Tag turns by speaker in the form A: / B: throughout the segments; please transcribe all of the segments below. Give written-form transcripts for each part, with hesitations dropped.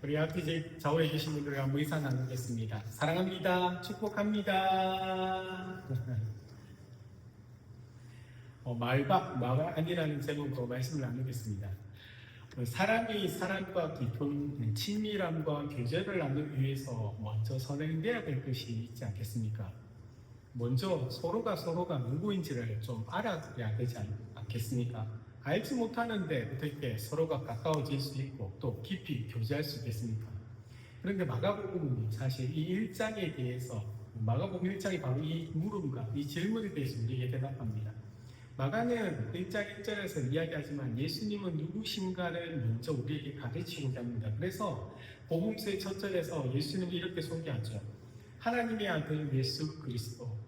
A: 우리 RPG 좌우에 계신 분들과 한번 인사 나누겠습니다. 사랑합니다. 축복합니다. 마가 아니라는 제목으로 말씀을 나누겠습니다. 사람이 사람과 깊은 친밀함과 교제를 나누기 위해서 먼저 선행돼야 될 것이 있지 않겠습니까? 먼저 서로가 누구인지를 좀 알아야 되지 않겠습니까? 알지 못하는데 어떻게 서로가 가까워질 수 있고 또 깊이 교제할 수 있겠습니까? 그런데 마가복음이 사실 이 1장에 대해서 마가복음 1장이 바로 이 물음과 이 질문에 대해서 우리에게 대답합니다. 마가는 1장 1절에서 이야기하지만 예수님은 누구신가를 먼저 우리에게 가르치고자 합니다. 그래서 복음서의 첫 절에서 예수님을 이렇게 소개하죠. 하나님의 아들 예수 그리스도.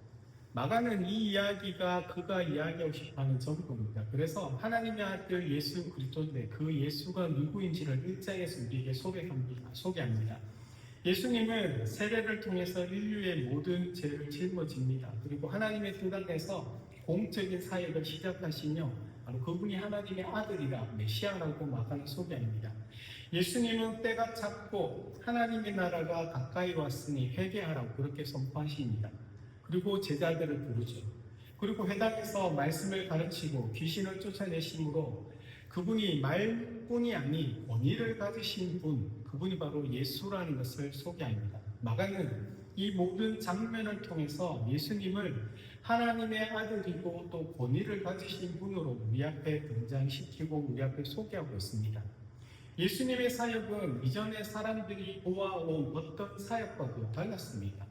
A: 마가는 이 이야기가 그가 이야기하고 싶어하는 전부입니다. 그래서 하나님의 아들 예수 그리스도인데 그 예수가 누구인지를 1장에서 우리에게 소개합니다. 예수님은 세례를 통해서 인류의 모든 죄를 짊어집니다. 그리고 하나님의 뜻 안에서 공적인 사역을 시작하시며 바로 그분이 하나님의 아들이라 메시아라고 마가는 소개합니다. 예수님은 때가 찼고 하나님의 나라가 가까이 왔으니 회개하라고 그렇게 선포하십니다. 그리고 제자들을 부르죠. 그리고 회당에서 말씀을 가르치고 귀신을 쫓아내심으로 그분이 말뿐이 아닌 권위를 가지신 분, 그분이 바로 예수라는 것을 소개합니다. 마가는 이 모든 장면을 통해서 예수님을 하나님의 아들이고 또 권위를 가지신 분으로 우리 앞에 등장시키고 우리 앞에 소개하고 있습니다. 예수님의 사역은 이전에 사람들이 보아온 어떤 사역과도 달랐습니다.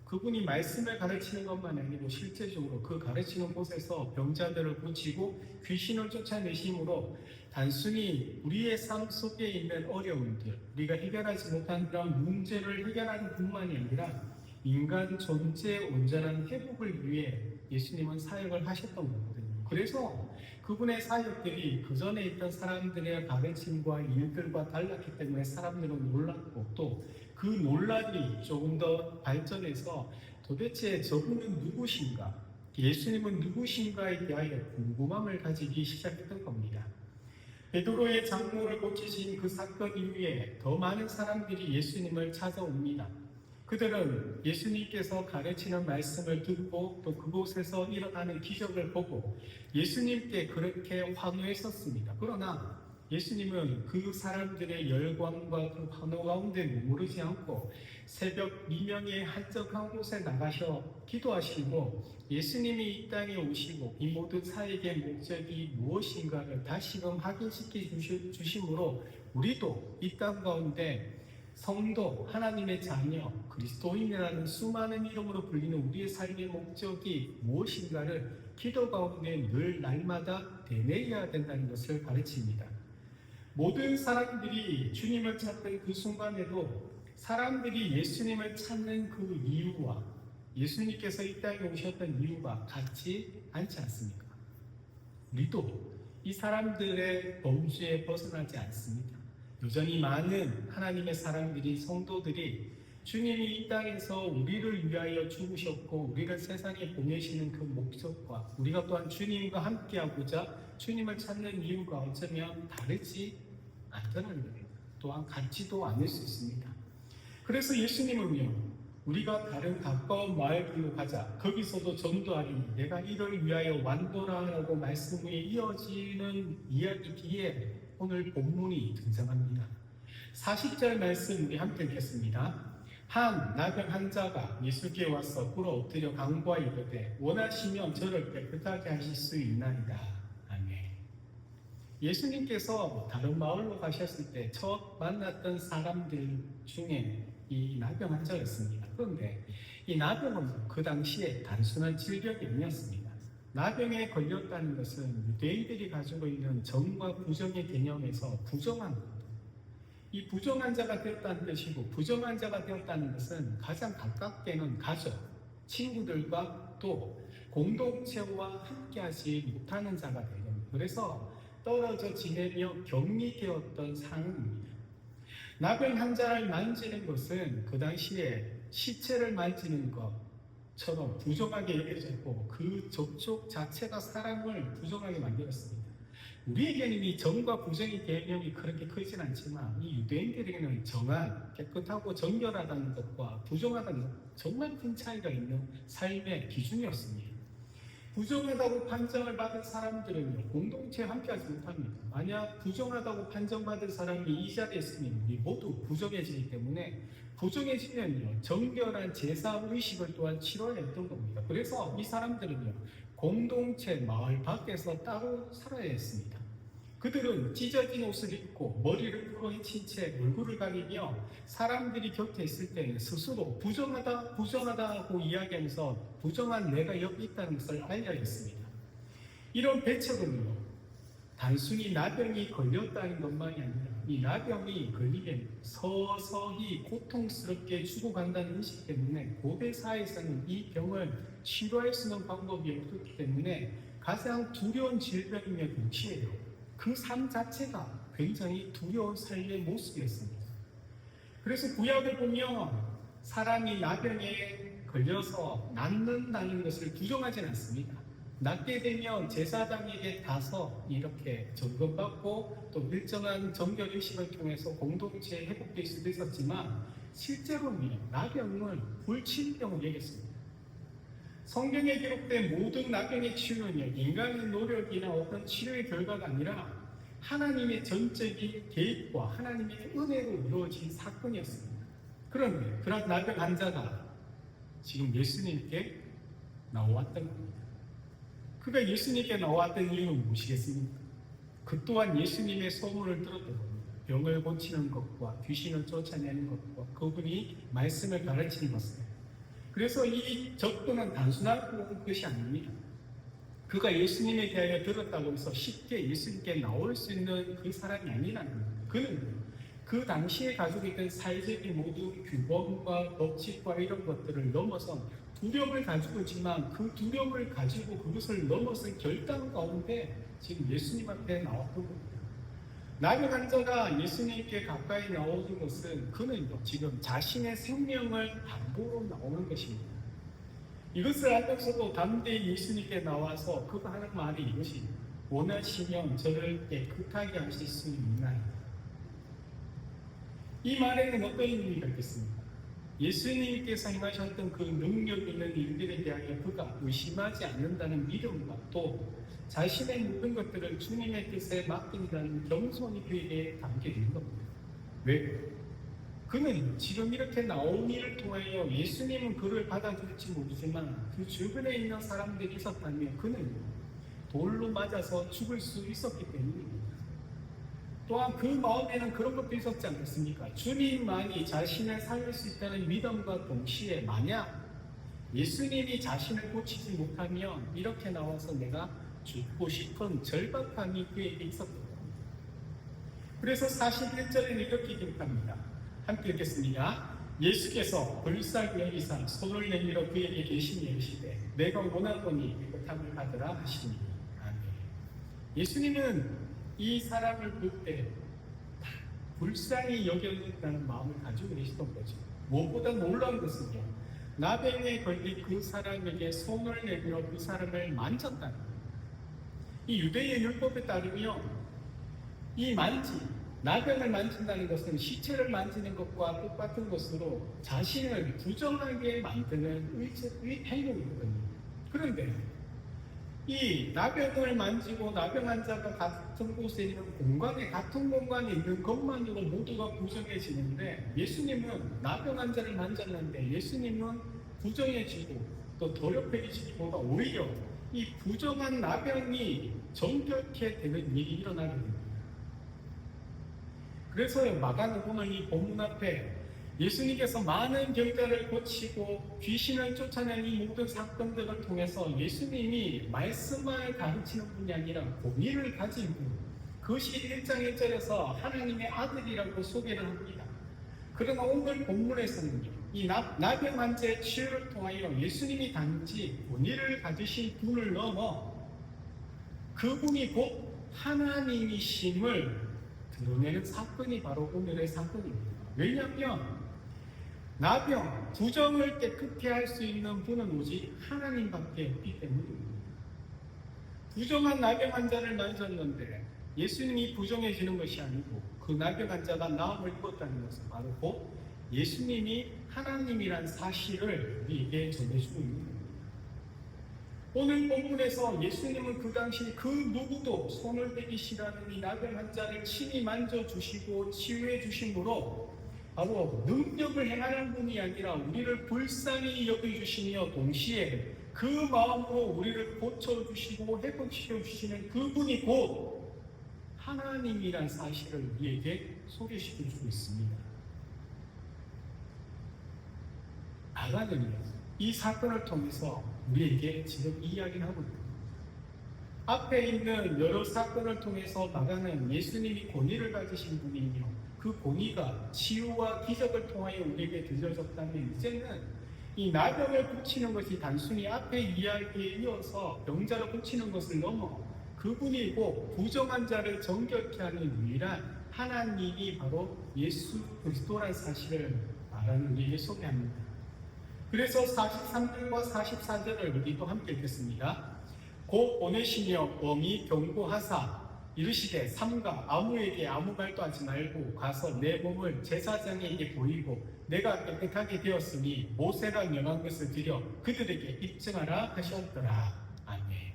A: 그분이 말씀을 가르치는 것만 아니고 실제적으로 그 가르치는 곳에서 병자들을 고치고 귀신을 쫓아내심으로 단순히 우리의 삶 속에 있는 어려움들, 우리가 해결하지 못한 그런 문제를 해결하는 뿐만이 아니라 인간 존재의 온전한 회복을 위해 예수님은 사역을 하셨던 거거든요. 그래서 그분의 사역들이 그 전에 있던 사람들의 가르침과 일들과 달랐기 때문에 사람들은 놀랐고 또 그 논란이 조금 더 발전해서 도대체 저분은 누구신가? 예수님은 누구신가에 대하여 궁금함을 가지기 시작했던 겁니다. 베드로의 장모를 고치신 그 사건 이후에 더 많은 사람들이 예수님을 찾아옵니다. 그들은 예수님께서 가르치는 말씀을 듣고 또 그곳에서 일어나는 기적을 보고 예수님께 그렇게 환호했었습니다. 그러나 예수님은 그 사람들의 열광과 그 환호 가운데 머무르지 않고 새벽 미명의 한적한 곳에 나가셔 기도하시고 예수님이 이 땅에 오시고 이 모든 사역의 목적이 무엇인가를 다시금 확인시켜 주심으로 우리도 이 땅 가운데 성도, 하나님의 자녀, 그리스도인이라는 수많은 이름으로 불리는 우리의 삶의 목적이 무엇인가를 기도 가운데 늘 날마다 되뇌어야 된다는 것을 가르칩니다. 모든 사람들이 주님을 찾던 그 순간에도 사람들이 예수님을 찾는 그 이유와 예수님께서 이 땅에 오셨던 이유가 같지 않지 않습니까? 우리도 이 사람들의 범주에 벗어나지 않습니다. 여전히 많은 하나님의 사람들이, 성도들이 주님이 이 땅에서 우리를 위하여 죽으셨고 우리를 세상에 보내시는 그 목적과 우리가 또한 주님과 함께하고자 주님을 찾는 이유가 어쩌면 다르지 않다는 겁니다. 또한 같지도 않을 수 있습니다. 그래서 예수님은요, 우리가 다른 가까운 마을길로 가자, 거기서도 전도하리, 내가 이를 위하여 완도라라고 말씀 위에 이어지는 이야기 뒤에 오늘 본문이 등장합니다. 40절 말씀 우리 함께 읽겠습니다. 한 나병 환자가 예수께 와서 꿇어 엎드려 간구하 이르되 원하시면 저를 깨끗하게 하실 수 있나이다. 아멘. 예수님께서 다른 마을로 가셨을 때 첫 만났던 사람들 중에 이 나병 환자였습니다. 그런데 이 나병은 그 당시에 단순한 질병이 아니었습니다. 나병에 걸렸다는 것은 유대인들이 가지고 있는 정과 부정의 개념에서 부정한 것. 이 부정한 자가 되었다는 뜻이고 부정한 자가 되었다는 것은 가장 가깝게는 가족, 친구들과 또 공동체와 함께하지 못하는 자가 되는 거예요. 그래서 떨어져 지내며 격리되었던 상황입니다. 나병 환자를 만지는 것은 그 당시에 시체를 만지는 것처럼 부정하게 여겨졌고 그 접촉 자체가 사람을 부정하게 만들었습니다. 우리에게는 이 정과 부정의 개념이 그렇게 크진 않지만 이 유대인들에게는 정한, 깨끗하고 정결하다는 것과 부정하다는 것 정말 큰 차이가 있는 삶의 기준이었습니다. 부정하다고 판정을 받은 사람들은요, 공동체에 함께하지 못합니다. 만약 부정하다고 판정받은 사람이 이 자리에 있으면 우리 모두 부정해지기 때문에 부정해지면요, 정결한 제사 의식을 또한 치러야 했던 겁니다. 그래서 이 사람들은요, 공동체 마을 밖에서 따로 살아야 했습니다. 그들은 찢어진 옷을 입고 머리를 풀어헤친 채 얼굴을 가리며 사람들이 곁에 있을 때는 스스로 부정하다고 이야기하면서 부정한 내가 여기 있다는 것을 알려야 했습니다. 이런 배척은요, 단순히 나병이 걸렸다는 것만이 아니라 이 나병이 걸리면 서서히 고통스럽게 죽어간다는 인식 때문에 고대 사회에서는 이 병을 치료할 수 있는 방법이 없기 때문에 가장 두려운 질병이며 동시에요, 그 삶 자체가 굉장히 두려운 삶의 모습이었습니다. 그래서 구약을 보면 사람이 나병에 걸려서 낫는다는 것을 부정하지는 않습니다. 낫게 되면 제사장에게 가서 이렇게 점검받고 또 일정한 정결의식을 통해서 공동체에 회복될 수도 있었지만 실제로는 나병을 불치병으로 여겼습니다. 성경에 기록된 모든 나병의 치유는요, 인간의 노력이나 어떤 치료의 결과가 아니라 하나님의 전적인 계획과 하나님의 은혜로 이루어진 사건이었습니다. 그런데 그런 나병 환자가 지금 예수님께 나왔던 겁니다. 그가 예수님께 나왔던 이유는 무엇이겠습니까? 그 또한 예수님의 소문을 들었던 겁니다. 병을 고치는 것과 귀신을 쫓아내는 것과 그분이 말씀을 가르치는 것입니다. 그래서 이 접근은 단순한 것이 아닙니다. 그가 예수님에 대하여 들었다고 해서 쉽게 예수님께 나올 수 있는 그 사람이 아니라는 겁니다. 그는 그 당시에 가지고 있던 사회적인 모든 규범과 법칙과 이런 것들을 넘어선 두려움을 가지고 있지만 그 두려움을 가지고 그것을 넘어선 결단 가운데 지금 예수님 앞에 나왔던 겁니다. 나병 환자가 예수님께 가까이 나오는 것은 그는 지금 자신의 생명을 담보로 나오는 것입니다. 이것을 알면서도 담대히 예수님께 나와서 그가 하는 말이 이것이 원하시면 저를 깨끗하게 하실 수 있나요? 이 말에는 어떤 의미가 있겠습니까? 예수님께서 행하셨던 그 능력 있는 일들에 대하여 그가 의심하지 않는다는 믿음과 또 자신의 모든 것들을 주님의 뜻에 맡긴다는 겸손이 그에게 담겨 있는 겁니다. 왜? 그는 지금 이렇게 나오미를 통하여 예수님은 그를 받아줄지 모르지만 그 주변에 있는 사람들이 있었다면 그는 돌로 맞아서 죽을 수 있었기 때문입니다. 또한 그 마음에는 그런 것도 있었지 않겠습니까? 주님만이 자신을 살릴 수 있다는 믿음과 동시에 만약 예수님이 자신을 고치지 못하면 이렇게 나와서 내가 죽고 싶은 절박함이 그에게 있었던 겁니다. 그래서 41절에는 이렇게 기록합니다. 함께 읽겠습니다. 예수께서 불쌍히 여기사 손을 내밀어 그에게 계시니 이르시되 내가 원하노니 깨끗함을 받으라 하시니. 아멘. 예수님은 이 사람을 볼 때 불쌍히 여겨진다는 마음을 가지고 계시던 거죠. 무엇보다 놀라운 것은요, 나병에 걸린 그 사람에게 손을 내밀어 그 사람을 만졌다는 거예요. 이 유대의 율법에 따르면 이 나병을 만진다는 것은 시체를 만지는 것과 똑같은 것으로 자신을 부정하게 만드는 행동이거든요. 그런데 이 나병을 만지고 나병 환자가 같은 곳에 있는 공간에 같은 공간에 있는 것만으로 모두가 부정해지는데 예수님은 나병 환자를 만졌는데 예수님은 부정해지고 또 더럽혀지기보다 오히려 이 부정한 나병이 정결케 되는 일이 일어나게 됩니다. 그래서 마가는 오늘 이 본문 앞에 예수님께서 많은 병자를 고치고 귀신을 쫓아낸 이 모든 사건들을 통해서 예수님이 말씀을 가르치는 분이 아니라 권위를 가진 분, 그것이 1장 1절에서 하나님의 아들이라고 소개를 합니다. 그러나 오늘 본문에서는요, 이 나병 환자의 치유를 통하여 예수님이 단지 권위를 가지신 분을 넘어 그분이 곧 하나님이심을 드러내는 사건이 바로 오늘의 사건입니다. 왜냐하면 나병, 부정을 깨끗게 할 수 있는 분은 오직 하나님밖에 없기 때문입니다. 부정한 나병 환자를 만졌는데 예수님이 부정해지는 것이 아니고 그 나병 환자가 나음을 입었다는 것은 바로 곧 예수님이 하나님이란 사실을 우리에게 전해주고 있는 겁니다. 오늘 본문에서 예수님은 그 당시 그 누구도 손을 대기 싫어하는 이 나병 환자를 친히 만져주시고 치유해 주심으로 바로 능력을 행하는 분이 아니라 우리를 불쌍히 여겨주시며 동시에 그 마음으로 우리를 고쳐주시고 회복시켜주시는 그분이 곧 하나님이란 사실을 우리에게 소개시켜주고 있습니다. 아가는요, 이 사건을 통해서 우리에게 지금 이야기를 하고 있습니다. 앞에 있는 여러 사건을 통해서 마가는 예수님이 권위를 가지신 분이며 그 권위가 치유와 기적을 통하여 우리에게 들려졌다면 이제는 이 나병을 고치는 것이 단순히 앞에 이야기에 이어서 병자를 고치는 것을 넘어 그분이고 부정한 자를 정결케 하는 유일한 하나님이 바로 예수 그리스도라는 사실을 말하는 우리에게 소개합니다. 그래서 43절과 44절을 우리도 함께 읽겠습니다. 곧 보내시며 엄히 경고하사 이르시되 삼가 아무에게 아무 말도 하지 말고 가서 내 몸을 제사장에게 보이고 내가 깨끗하게 되었으니 모세가 명한 것을 드려 그들에게 입증하라 하셨더라. 아멘.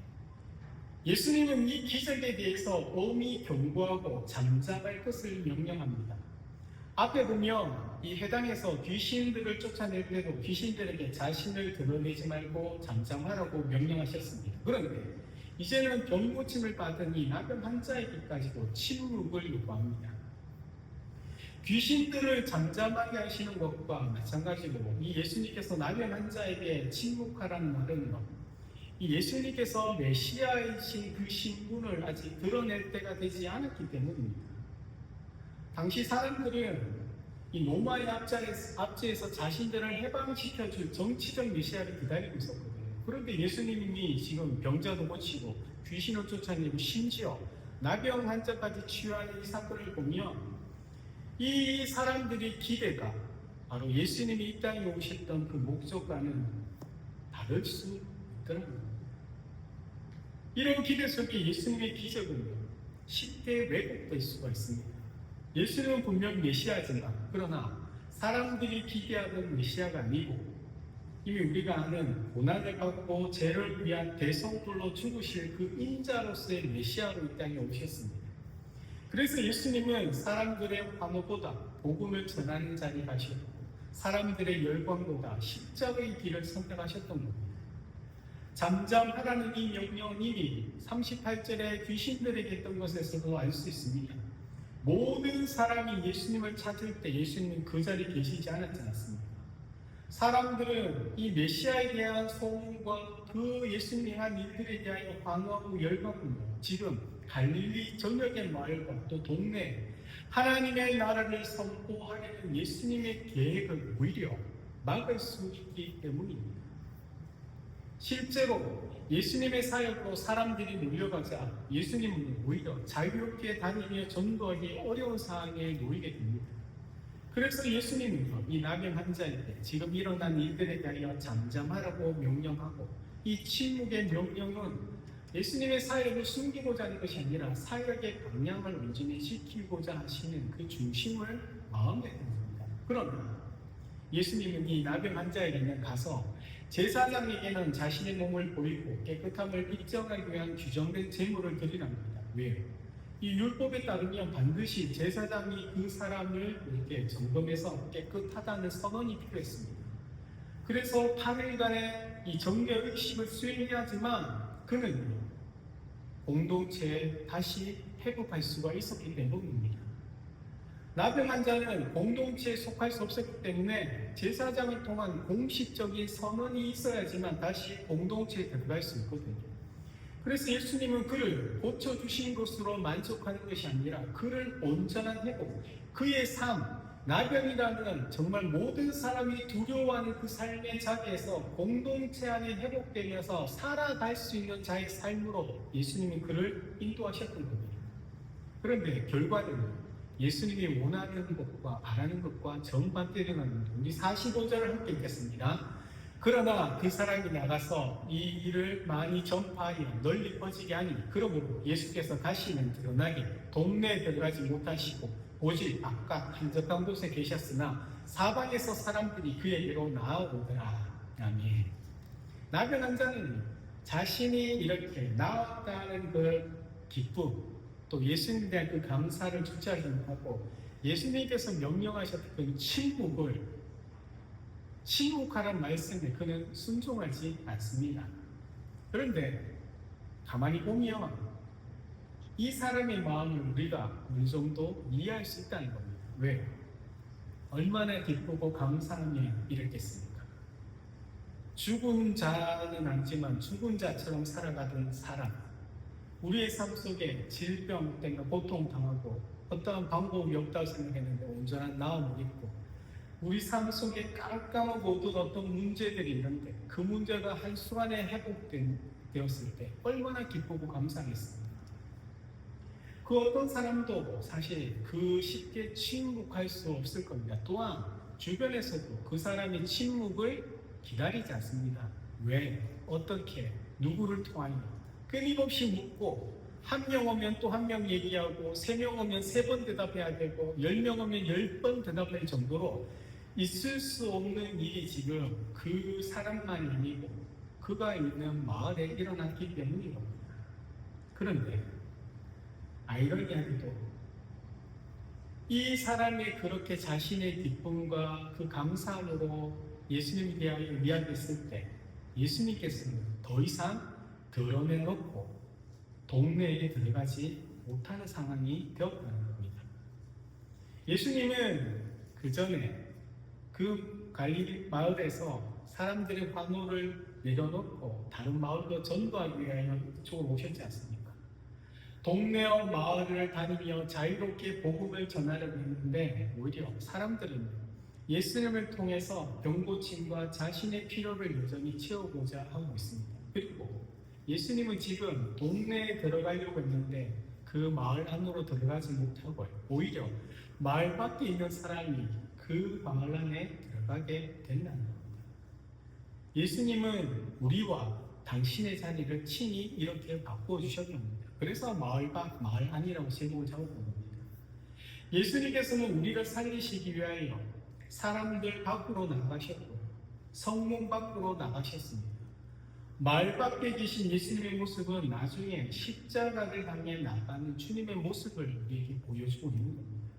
A: 예수님은 이 기적에 대해서 엄히 경고하고 잠잠할 것을 명령합니다. 앞에 보면 이 해당에서 귀신들을 쫓아낼 때도 귀신들에게 자신을 드러내지 말고 잠잠하라고 명령하셨습니다. 그런데 이제는 병 고침을 받은 이 나병 환자에게까지도 침묵을 요구합니다. 귀신들을 잠잠하게 하시는 것과 마찬가지로 이 예수님께서 나병 환자에게 침묵하라는 말은 이 예수님께서 메시아이신 그 신분을 아직 드러낼 때가 되지 않았기 때문입니다. 당시 사람들은 이 로마의 압제에서 자신들을 해방시켜줄 정치적 메시아를 기다리고 있었거든요. 그런데 예수님이 지금 병자도 고치고 귀신을 쫓아내고 심지어 나병 환자까지 치유하는 이 사건을 보면 이 사람들의 기대가 바로 예수님이 이 땅에 오셨던 그 목적과는 다를 수 있더라고요. 이런 기대 속에 예수님의 기적은 쉽게 왜곡될 수가 있습니다. 예수님은 분명 메시아지만 그러나 사람들이 기대하던 메시아가 아니고 이미 우리가 아는 고난을 받고 죄를 위한 대성불로 죽으실 그 인자로서의 메시아로 이 땅에 오셨습니다. 그래서 예수님은 사람들의 환호보다 복음을 전하는 자리 가셨고 사람들의 열광보다 십자가의 길을 선택하셨던 겁니다. 잠잠하라는 이 명령은 이미 38절에 귀신들에게 했던 것에서도 알 수 있습니다. 모든 사람이 예수님을 찾을 때 예수님은 그 자리에 계시지 않았지 않습니까? 사람들은 이 메시아에 대한 소문과 그 예수님이 한 일들에 대하여 환호하고 열광하고 지금 갈릴리 전역의 마을과 또 동네 하나님의 나라를 선포하려는 예수님의 계획을 오히려 막을 수 있기 때문입니다. 실제로 예수님의 사역으로 사람들이 몰려가자 예수님은 오히려 자유롭게 다니며 전도하기 어려운 상황에 놓이게 됩니다. 그래서 예수님은 이 나병 환자에게 지금 일어난 일들에 대하여 잠잠하라고 명령하고 이 침묵의 명령은 예수님의 사역을 숨기고자 하는 것이 아니라 사역의 방향을 온전히 지키고자 하시는 그 중심을 마음에 듭니다. 그러나 예수님은 이 나병 환자에게는 가서 제사장에게는 자신의 몸을 보이고 깨끗함을 입증하기 위한 규정된 제물을 드리랍니다. 왜요? 이 율법에 따르면 반드시 제사장이 그 사람을 이렇게 점검해서 깨끗하다는 선언이 필요했습니다. 그래서 8일간의 이 정결 의식을 수행해야지만 그는 공동체에 다시 회복할 수가 있었기 때문입니다. 나병 환자는 공동체에 속할 수 없었기 때문에 제사장을 통한 공식적인 선언이 있어야지만 다시 공동체에 들어갈 수 있거든요. 그래서 예수님은 그를 고쳐주신 것으로 만족하는 것이 아니라 그를 온전한 회복, 그의 삶, 나병이라는 정말 모든 사람이 두려워하는 그 삶의 자리에서 공동체 안에 회복되면서 살아갈 수 있는 자의 삶으로 예수님은 그를 인도하셨던 겁니다. 그런데 결과는 예수님이 원하는 것과 바라는 것과 정반대되는 우리 45절을 함께 읽겠습니다. 그러나 그 사람이 나가서 이 일을 많이 전파하여 널리 퍼지게 하니 그러므로 예수께서 다시는 드러나게 동네에 들어가지 못하시고 오직 바깥 한적한 곳에 계셨으나 사방에서 사람들이 그에게로 나아오더라. 아멘. 나병 자는 자신이 이렇게 나왔다는 그 기쁨, 또 예수님에 대한 그 감사를 주체하지 못하고 예수님께서 명령하셨던 그 침묵하라는 말씀에 그는 순종하지 않습니다. 그런데 가만히 보면 이 사람의 마음을 우리가 어느 정도 이해할 수 있다는 겁니다. 왜? 얼마나 기쁘고 감사하며 이랬겠습니까? 죽은 자는 아니지만 죽은 자처럼 살아가던 사람, 우리의 삶 속에 질병 때문에 고통당하고 어떠한 방법이 없다고 생각했는데 온전한 나음을 입고 우리 삶 속에 깜깜한 모든 어떤 문제들이 있는데 그 문제가 한순간에 회복되었을 때 얼마나 기쁘고 감사하겠습니까? 그 어떤 사람도 사실 그 쉽게 침묵할 수 없을 겁니다. 또한 주변에서도 그 사람의 침묵을 기다리지 않습니다. 왜? 어떻게? 누구를 통하여? 끊임없이 묻고 한 명 오면 또 한 명 얘기하고 3명 오면 3번 대답해야 되고 10명 오면 10번 대답할 정도로 있을 수 없는 일이 지금 그 사람만이 아니고 그가 있는 마을에 일어났기 때문인 겁니다. 그런데 아이러니하게도 이 사람이 그렇게 자신의 기쁨과 그 감사함으로 예수님에 대하여 이야기했을 때 예수님께서는 더 이상 드러내놓고 동네에 들어가지 못하는 상황이 되었다는 겁니다. 예수님은 그 전에 그 갈릴리 마을에서 사람들의 환호를 내려놓고 다른 마을로 전도하기 위하여 이쪽으로 오셨지 않습니까? 동네와 마을을 다니며 자유롭게 복음을 전하려고 했는데 오히려 사람들은 예수님을 통해서 병고침과 자신의 필요를 여전히 채우고자 하고 있습니다. 그리고 예수님은 지금 동네에 들어가려고 했는데 그 마을 안으로 들어가지 못하고 오히려 마을 밖에 있는 사람이 그 마을 안에 들어가게 된다는 겁니다. 예수님은 우리와 당신의 자리를 친히 이렇게 바꾸어 주셨던 겁니다. 그래서 마을 밖, 마을 안이라고 제목을 잡은 겁니다. 예수님께서는 우리를 살리시기 위하여 사람들 밖으로 나가셨고 성문 밖으로 나가셨습니다. 마을 밖에 계신 예수님의 모습은 나중에 십자가를 향해 나가는 주님의 모습을 우리에게 보여주고 있는 겁니다.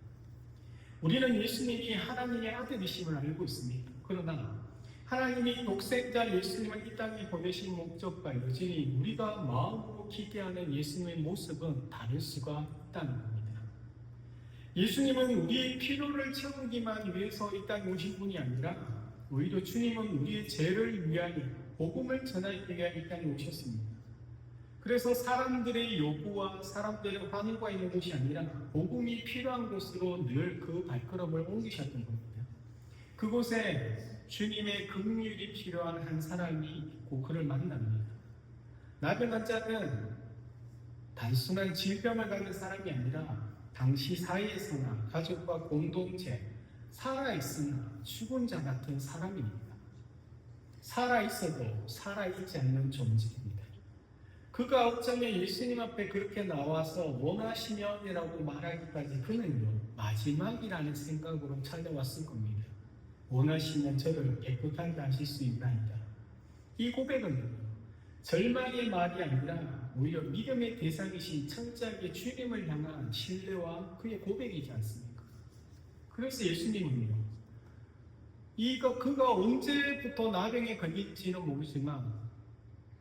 A: 우리는 예수님이 하나님의 아들이심을 알고 있습니다. 그러나 하나님이 독생자 예수님을 이 땅에 보내신 목적과 여전히 우리가 마음으로 기대하는 예수님의 모습은 다를 수가 있다는 겁니다. 예수님은 우리의 필요를 채우기만 위해서 이 땅에 오신 분이 아니라 오히려 주님은 우리의 죄를 위하여 복음을 전하기 위하여 이 땅에 오셨습니다. 그래서 사람들의 요구와 사람들의 환호가 있는 곳이 아니라 복음이 필요한 곳으로 늘 그 발걸음을 옮기셨던 겁니다. 그곳에 주님의 긍휼이 필요한 한 사람이 있고 그를 만납니다. 나병 자는 단순한 질병을 가진 사람이 아니라 당시 사회에서나 가족과 공동체, 살아있으나 죽은 자 같은 사람입니다. 살아있어도 살아있지 않는 존재입니다. 그가 어쩌면 예수님 앞에 그렇게 나와서 원하시면이라고 말하기까지 그는요 마지막이라는 생각으로 찾아왔을 겁니다. 원하시면 저를 깨끗하게 하실 수 있나이다. 이 고백은 절망의 말이 아니라 오히려 믿음의 대상이신 천자의 주님을 향한 신뢰와 그의 고백이지 않습니까? 그래서 예수님은요 그가 언제부터 나병에 걸릴지는 모르지만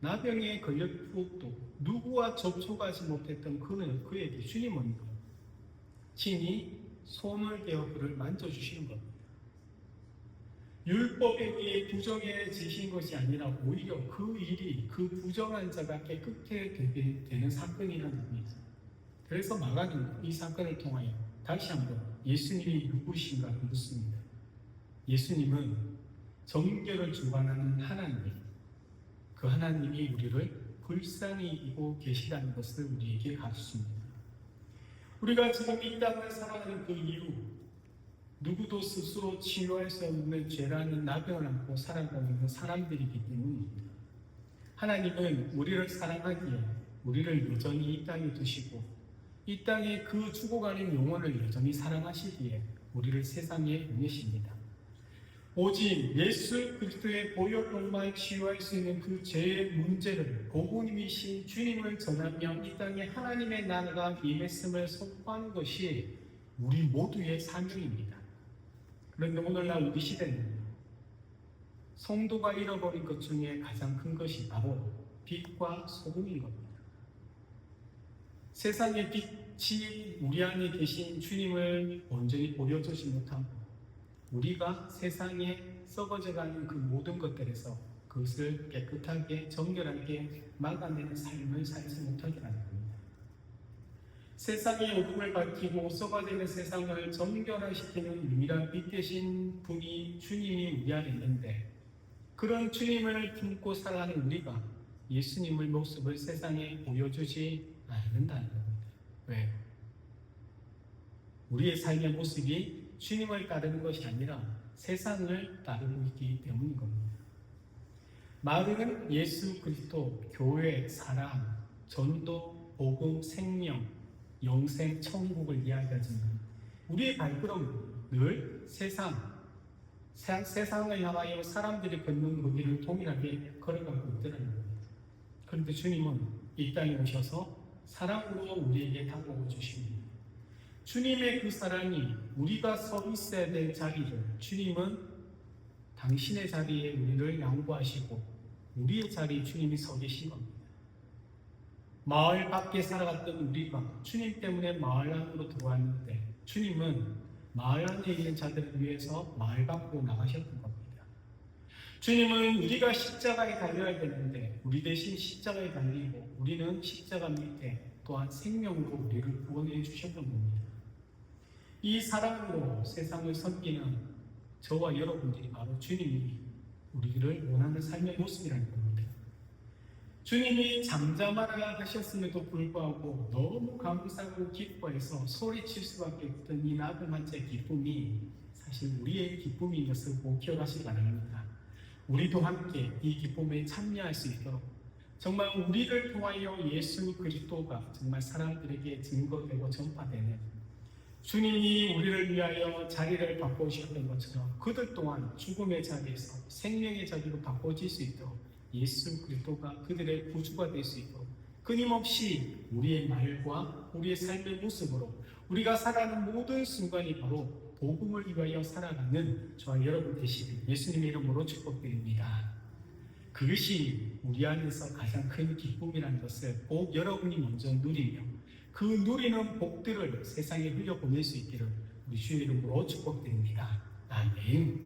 A: 나병에 걸렸고 누구와 접촉하지 못했던 그에게 주님은 친히 손을 대어 그를 만져주시는 겁니다. 율법에 의해 부정해지신 것이 아니라 오히려 그 일이 그 부정한 자가 깨끗게 되게 되는 사건이 일어납니다. 그래서 마가는 이 사건을 통하여 다시 한번 예수님이 누구신가 묻습니다. 예수님은 정결을 주관하는 하나님, 그 하나님이 우리를 불쌍히 이고 계시다는 것을 우리에게 가르칩니다. 우리가 지금 이 땅을 살아가는 그 이유, 누구도 스스로 치유할 수 없는 죄라는 나병을 안고 살아가고 있는 사람들이기 때문입니다. 하나님은 우리를 사랑하기에 우리를 여전히 이 땅에 두시고 이 땅에 그 죽어가는 영혼을 여전히 사랑하시기에 우리를 세상에 보내십니다. 오직 예수 그리스도의 보혈로만 치유할 수 있는 그 죄의 문제를 복음이신 주님을 전하며 이 땅에 하나님의 나라가 임했음을 선포하는 것이 우리 모두의 사명입니다. 그런데 오늘날 우리 시대는 성도가 잃어버린 것 중에 가장 큰 것이 바로 빛과 소금인 겁니다. 세상의 빛이 우리 안에 계신 주님을 온전히 보여주지 못하고 우리가 세상에 썩어져가는 그 모든 것들에서 그것을 깨끗하게 정결하게 막아내는 삶을 살지 못하게 하는 겁니다. 세상의 어둠을 밝히고 썩어지는 세상을 정결화시키는 유일한 빛 되신 분이 주님이 우리 안에 있는데 그런 주님을 품고 살아가는 우리가 예수님의 모습을 세상에 보여주지 않는다는 겁니다. 왜요? 우리의 삶의 모습이 주님을 따르는 것이 아니라 세상을 따르고 있기 때문인 겁니다. 말은 예수 그리스도, 교회, 사랑, 전도, 복음, 생명, 영생, 천국을 이야기하지만 우리의 발걸음은 늘 세상을 향하여 사람들이 걷는 그 길을 동일하게 걸어가고 있더라는 겁니다. 그런데 주님은 이 땅에 오셔서 사랑으로 우리에게 다가와 주십니다. 주님의 그 사랑이 우리가 서 있어야 될 자리를 주님은 당신의 자리에 우리를 양보하시고 우리의 자리에 주님이 서 계신 겁니다. 마을 밖에 살아갔던 우리가 주님 때문에 마을 안으로 들어왔는데 주님은 마을 안에 있는 자들을 위해서 마을 밖으로 나가셨던 겁니다. 주님은 우리가 십자가에 달려야 되는데 우리 대신 십자가에 달리고 우리는 십자가 밑에 또한 생명으로 우리를 구원해 주셨던 겁니다. 이 사랑으로 세상을 섬기는 저와 여러분들이 바로 주님이 우리를 원하는 삶의 모습이라는 겁니다. 주님이 잠잠하라 하셨음에도 불구하고 너무 감사하고 기뻐해서 소리칠 수밖에 없던 이 나그만 자의 기쁨이 사실 우리의 기쁨인 것을 꼭 기억하시기 바랍니다. 우리도 함께 이 기쁨에 참여할 수 있도록 정말 우리를 통하여 예수 그리스도가 정말 사람들에게 증거되고 전파되는 주님이 우리를 위하여 자리를 바꿔주셨던 것처럼 그들 또한 죽음의 자리에서 생명의 자리로 바꿔질 수 있도록 예수 그리스도가 그들의 구주가 될 수 있도록 끊임없이 우리의 말과 우리의 삶의 모습으로 우리가 살아가는 모든 순간이 바로 복음을 위하여 살아가는 저와 여러분 되시길 예수님의 이름으로 축복드립니다. 그것이 우리 안에서 가장 큰 기쁨이라는 것을 꼭 여러분이 먼저 누리며 그 누리는 복들을 세상에 흘려보낼 수 있기를 우리 주의 이름으로 축복드립니다. 아멘.